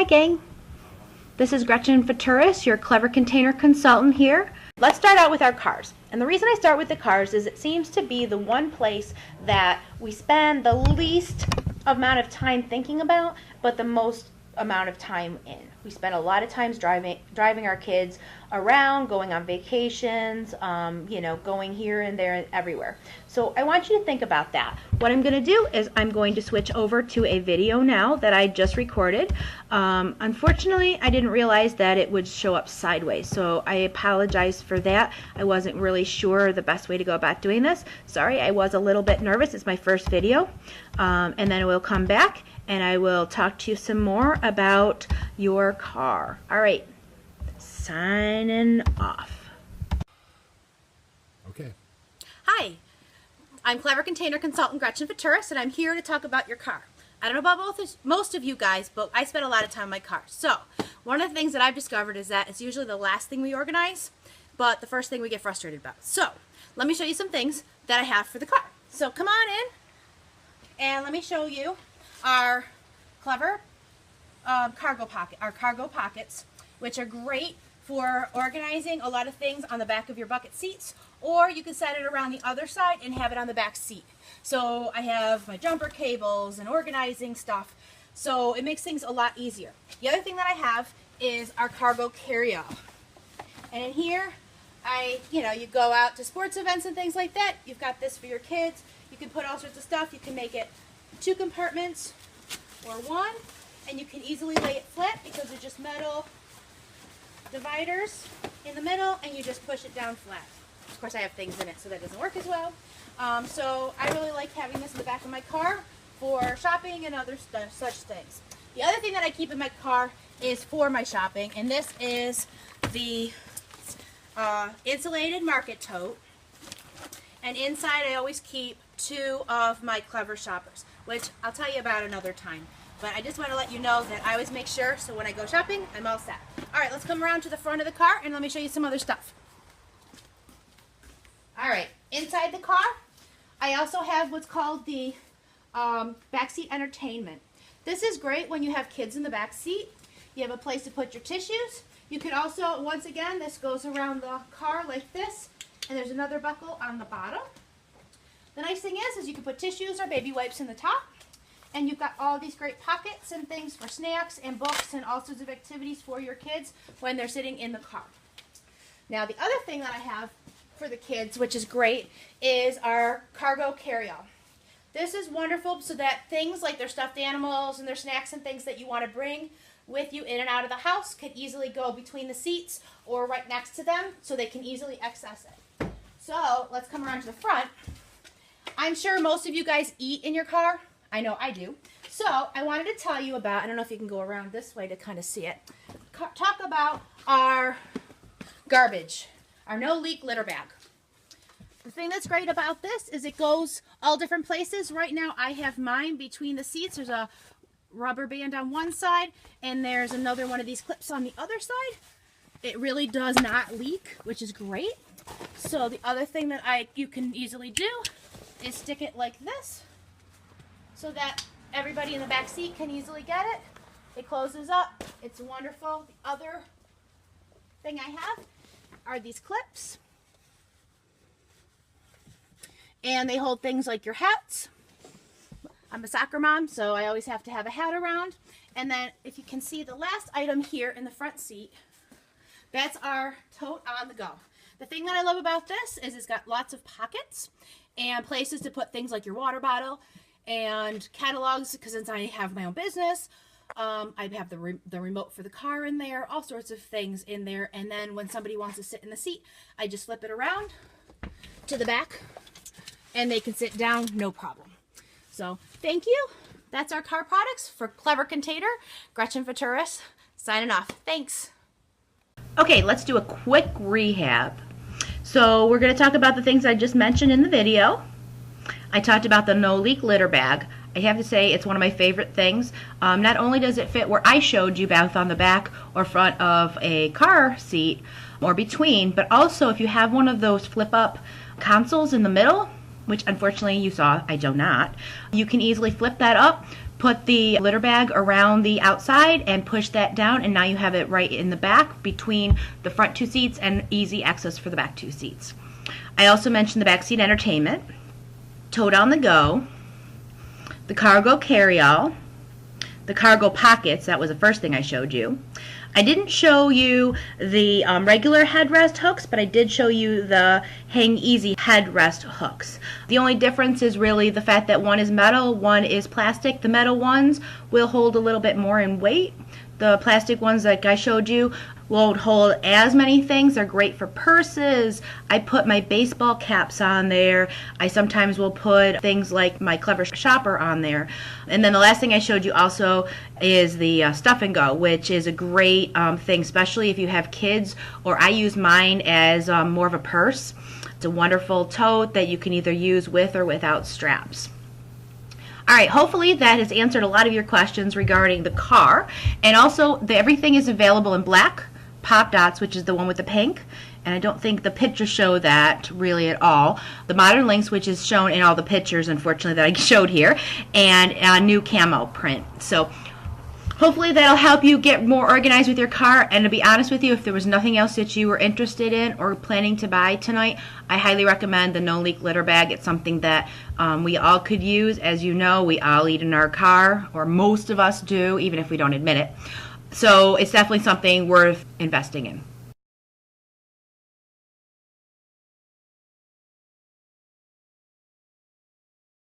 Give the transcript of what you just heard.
Hi gang, this is Gretchen Futuris, your Clever Container consultant here. Let's start out with our cars. And the reason I start with the cars is it seems to be the one place that we spend the least amount of time thinking about, but the most amount of time in. We spend a lot of times driving our kids around, going on vacations, going here and there and everywhere. So I want you to think about that. What I'm going to do is I'm going to switch over to a video now that I just recorded. Unfortunately, I didn't realize that it would show up sideways, so I apologize for that. I wasn't really sure the best way to go about doing this. Sorry, I was a little bit nervous. It's my first video. And then we'll come back and I will talk to you some more about your car. All right, signing off. Okay. Hi, I'm Clever Container Consultant Gretchen Futuris, and I'm here to talk about your car. I don't know about most of you guys, but I spend a lot of time in my car. So one of the things that I've discovered is that it's usually the last thing we organize, but the first thing we get frustrated about. So let me show you some things that I have for the car. So come on in, and let me show you our Clever cargo pockets, which are great for organizing a lot of things on the back of your bucket seats, or you can set it around the other side and have it on the back seat. So I have my jumper cables and organizing stuff, so it makes things a lot easier. The other thing that I have is our cargo carry-all. And in here, you go out to sports events and things like that. You've got this for your kids. You can put all sorts of stuff. You can make it 2 compartments or 1, and you can easily lay it flat because they're just metal dividers in the middle, and you just push it down flat. Of course, I have things in it, so that doesn't work as well. So I really like having this in the back of my car for shopping and other such things. The other thing that I keep in my car is for my shopping, and this is the insulated market tote. And inside I always keep 2 of my Clever shoppers, which I'll tell you about another time. But I just want to let you know that I always make sure, so when I go shopping, I'm all set. All right, let's come around to the front of the car and let me show you some other stuff. All right, inside the car, I also have what's called the backseat entertainment. This is great when you have kids in the back seat. You have a place to put your tissues. You can also, once again, this goes around the car like this, and there's another buckle on the bottom. The nice thing is you can put tissues or baby wipes in the top, and you've got all these great pockets and things for snacks and books and all sorts of activities for your kids when they're sitting in the car. Now, the other thing that I have for the kids, which is great, is our cargo carry-all. This is wonderful so that things like their stuffed animals and their snacks and things that you want to bring with you in and out of the house can easily go between the seats or right next to them, so they can easily access it. So let's come around to the front. I'm sure most of you guys eat in your car. I know I do. So I wanted to tell you about, I don't know if you can go around this way to kind of see it, talk about our garbage, our no-leak litter bag. The thing that's great about this is it goes all different places. Right now I have mine between the seats. There's a rubber band on one side, and there's another one of these clips on the other side. It really does not leak, which is great. So the other thing that you can easily do is stick it like this so that everybody in the back seat can easily get it. It closes up. It's wonderful. The other thing I have are these clips, and they hold things like your hats. I'm a soccer mom, so I always have to have a hat around. And then if you can see the last item here in the front seat, that's our tote on the go. The thing that I love about this is it's got lots of pockets and places to put things like your water bottle and catalogs, because since I have my own business, I have the remote for the car in there, all sorts of things in there. And then when somebody wants to sit in the seat, I just flip it around to the back and they can sit down, no problem. So thank you. That's our car products for Clever Container. Gretchen Futuris signing off. Thanks. Okay, let's do a quick rehab. So we're going to talk about the things I just mentioned in the video. I talked about the no-leak litter bag. I have to say it's one of my favorite things. Not only does it fit where I showed you, both on the back or front of a car seat or between, but also if you have one of those flip-up consoles in the middle, which unfortunately you saw I do not, you can easily flip that up, put the litter bag around the outside and push that down, and now you have it right in the back between the front 2 seats and easy access for the back 2 seats. I also mentioned the backseat entertainment, tote on the go, the cargo carry-all, the cargo pockets. That was the first thing I showed you. I didn't show you the regular headrest hooks, but I did show you the Hang Easy headrest hooks. The only difference is really the fact that one is metal, one is plastic. The metal ones will hold a little bit more in weight. The plastic ones, like I showed you, won't hold as many things. They're great for purses. I put my baseball caps on there. I sometimes will put things like my Clever Shopper on there. And then the last thing I showed you also is the Stuff and Go, which is a great thing, especially if you have kids, or I use mine as more of a purse. It's a wonderful tote that you can either use with or without straps. All right, hopefully that has answered a lot of your questions regarding the car. And also, everything is available in black pop dots, which is the one with the pink. And I don't think the pictures show that really at all. The Modern Links, which is shown in all the pictures, unfortunately, that I showed here. And a new camo print. So hopefully that'll help you get more organized with your car. And to be honest with you, if there was nothing else that you were interested in or planning to buy tonight, I highly recommend the No Leak Litter Bag. It's something that we all could use. As you know, we all eat in our car, or most of us do, even if we don't admit it. So it's definitely something worth investing in.